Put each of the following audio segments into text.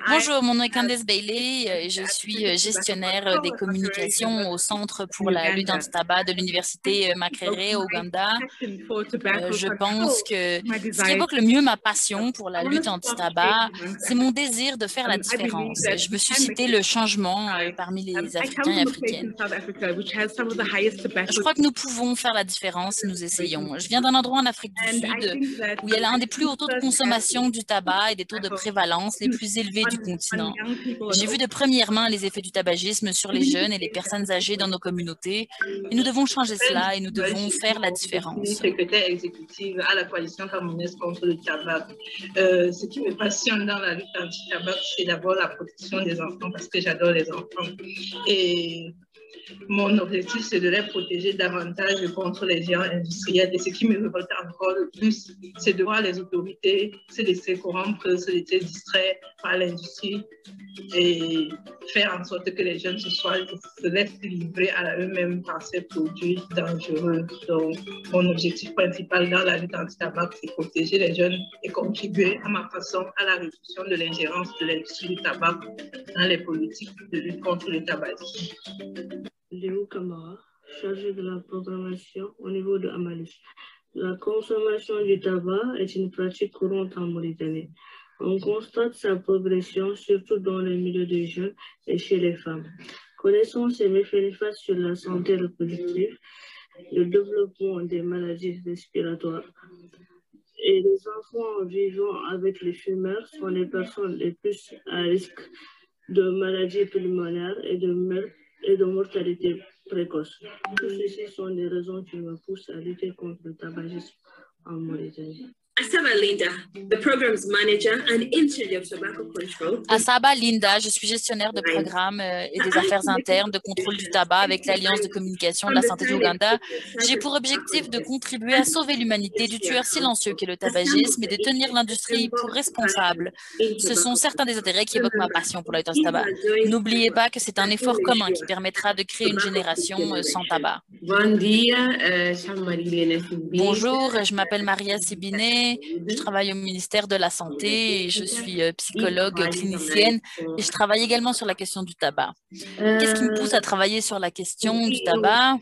Bonjour, mon nom est Candice Bailey et je suis gestionnaire des communications au Centre pour la lutte anti-tabac de l'Université Makerere au Ouganda. Je pense que ce qui évoque le mieux ma passion pour la lutte anti-tabac, c'est mon désir de faire la différence. Je veux susciter le changement parmi les Africains et Africaines. Je crois que nous pouvons faire la différence si nous essayons. Je viens d'un endroit en Afrique du Sud où il y a l'un des plus hauts taux de consommation du tabac et des taux de prévalence les plus élevés du continent. J'ai vu de première main les effets du tabagisme sur les jeunes et les personnes âgées dans nos communautés et nous devons changer cela et nous devons faire la différence. Secrétaire exécutive à la coalition camerounaise contre le tabac. Ce qui me passionne dans la lutte anti-tabac, c'est d'abord la protection des enfants parce que j'adore les enfants. Et mon objectif, c'est de les protéger davantage contre les géants industriels. Et ce qui me révolte encore le plus, c'est de voir les autorités se laisser corrompre, se laisser distraire par l'industrie et faire en sorte que les jeunes se laissent livrer à eux-mêmes par ces produits dangereux. Donc, mon objectif principal dans la lutte anti-tabac, c'est protéger les jeunes et contribuer à ma façon à la réduction de l'ingérence de l'industrie du tabac dans les politiques de lutte contre le tabagisme. Léo Camara, chargé de la programmation au niveau de Amalis. La consommation du tabac est une pratique courante en Mauritanie. On constate sa progression surtout dans les milieux des jeunes et chez les femmes. Connaissant ses méfaits néfastes sur la santé reproductive, le développement des maladies respiratoires et les enfants vivant avec les fumeurs sont les personnes les plus à risque de maladies pulmonaires et de mortalité précoce. Tous ceci sont des raisons qui me poussent à lutter contre le tabagisme en Mauritanie. Asaba Linda, the program's manager and Institute of Tobacco Control. Asaba Linda, je suis gestionnaire de programmes et des affaires internes de contrôle du tabac avec l'Alliance de communication de la santé de l'Ouganda. J'ai pour objectif de contribuer à sauver l'humanité du tueur silencieux qu'est le tabagisme et de tenir l'industrie pour responsable. Ce sont certains des intérêts qui évoquent ma passion pour la lutte anti-tabac. N'oubliez pas que c'est un effort commun qui permettra de créer une génération sans tabac. Bonjour, je m'appelle Maria Sibine. Je travaille au ministère de la Santé et je suis psychologue clinicienne et je travaille également sur la question du tabac. Qu'est-ce qui me pousse à travailler sur la question du tabac?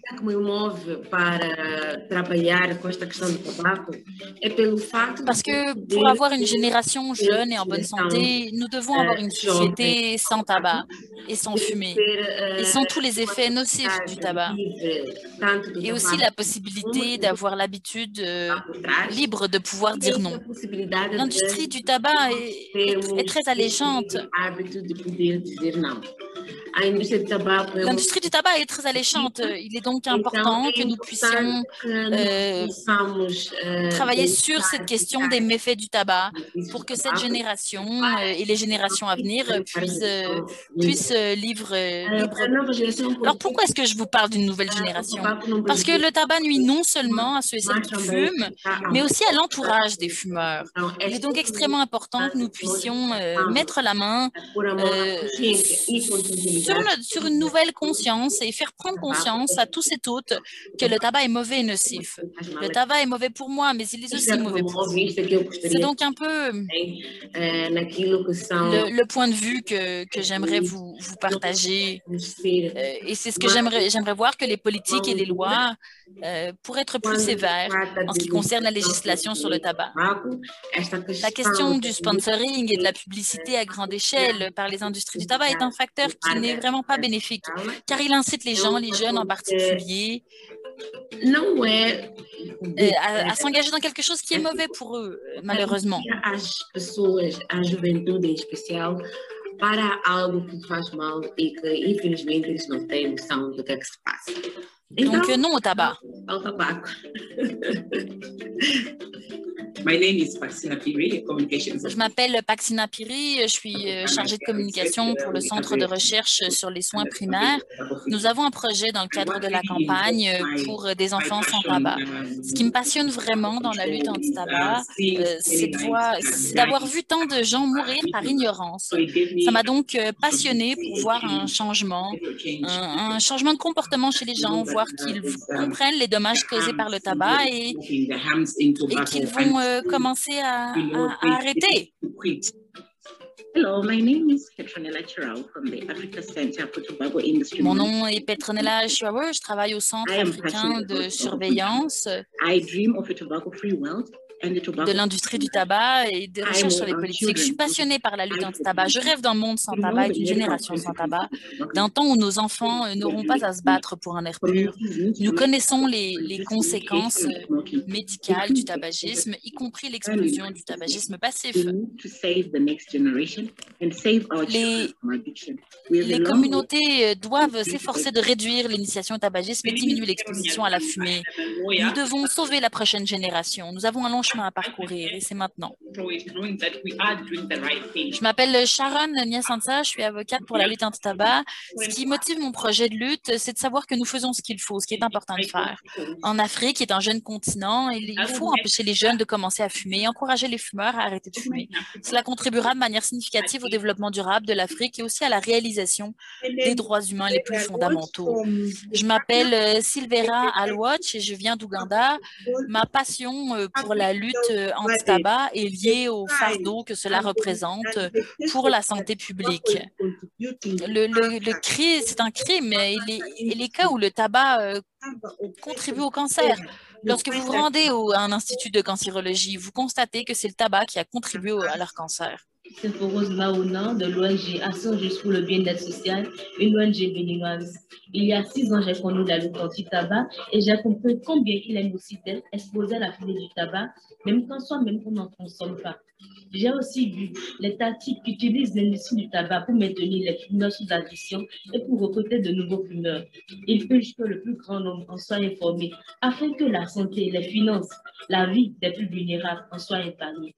Parce que pour avoir une génération jeune et en bonne santé, nous devons avoir une société sans tabac et sans fumée et sans tous les effets nocifs du tabac. Et aussi la possibilité d'avoir l'habitude libre de pouvoir dire non. L'industrie du tabac est très alléchante. L'industrie du tabac est très alléchante. Il est donc important que nous puissions travailler sur cette question des méfaits du tabac pour que cette génération et les générations à venir puissent vivre libre. Alors pourquoi est-ce que je vous parle d'une nouvelle génération? Parce que le tabac nuit non seulement à ceux et celles qui fument, mais aussi à l'entourage des fumeurs. Il est donc extrêmement important que nous puissions mettre la main sur une nouvelle conscience et faire prendre conscience à tous et toutes que le tabac est mauvais et nocif. Le tabac est mauvais pour moi, mais il est aussi mauvais pour vous. C'est donc un peu le point de vue que j'aimerais vous partager. Et c'est ce que j'aimerais voir, que les politiques et les lois pourraient être plus sévères en ce qui concerne la législation sur le tabac. La question du sponsoring et de la publicité à grande échelle par les industries du tabac est un facteur qui n'est vraiment pas bénéfique, car il incite les gens, les jeunes en particulier, à s'engager dans quelque chose qui est mauvais pour eux, malheureusement. Para algo que faz mal e que, infelizmente, eles não têm noção do que é que se passa. Donc, non au tabac. Ao tabaco. My name is Paxina Piri, Communications. Je m'appelle Paxina Piri, je suis chargée de communication pour le Centre de recherche sur les soins primaires. Nous avons un projet dans le cadre de la campagne pour des enfants sans tabac. Ce qui me passionne vraiment dans la lutte anti-tabac, c'est d'avoir vu tant de gens mourir par ignorance. Ça m'a donc passionnée pour voir un changement de comportement chez les gens, voir qu'ils comprennent les dommages causés par le tabac et qu'ils vont commencer à arrêter. Hello, my name is Petronella Chirao from the Africa Center for Tobacco Industry. Mon nom est Petronella Chirao, je travaille au Centre africain de surveillance I dream of a tobacco-free world. De l'industrie du tabac et des recherches sur les politiques. Je suis passionnée par la lutte anti-tabac. Je rêve d'un monde sans tabac et d'une génération sans tabac, d'un temps où nos enfants n'auront pas à se battre pour un air pur. Nous connaissons les conséquences médicales du tabagisme, y compris l'explosion du tabagisme passif. Les communautés doivent s'efforcer de réduire l'initiation au tabagisme et diminuer l'exposition à la fumée. Nous devons sauver la prochaine génération. Nous avons un long chemin à parcourir et c'est maintenant. Je m'appelle Sharon Nyasansa, je suis avocate pour la lutte anti-tabac. Ce qui motive mon projet de lutte, c'est de savoir que nous faisons ce qu'il faut, ce qui est important de faire. En Afrique, qui est un jeune continent, il faut empêcher les jeunes de commencer à fumer et encourager les fumeurs à arrêter de fumer. Cela contribuera de manière significative au développement durable de l'Afrique et aussi à la réalisation des droits humains les plus fondamentaux. Je m'appelle Silvera Alwatch et je viens d'Ouganda. Ma passion pour la lutte anti-tabac est liée au fardeau que cela représente pour la santé publique. C'est un crime et les cas où le tabac contribue au cancer. Lorsque vous vous rendez à un institut de cancérologie, vous constatez que c'est le tabac qui a contribué à leur cancer. C'est Rose Maona de l'ONG Action Juste pour le bien-être social, une ONG béninoise. Il y a 6 ans, j'ai connu la lutte anti-tabac et j'ai compris combien il est nocif d'être exposé à la fumée du tabac, même quand soi-même on n'en consomme pas. J'ai aussi vu les tactiques qu'utilise l'industrie du tabac pour maintenir les fumeurs sous addiction et pour recruter de nouveaux fumeurs. Il faut que le plus grand nombre en soit informé afin que la santé, les finances, la vie des plus vulnérables en soient épargnées.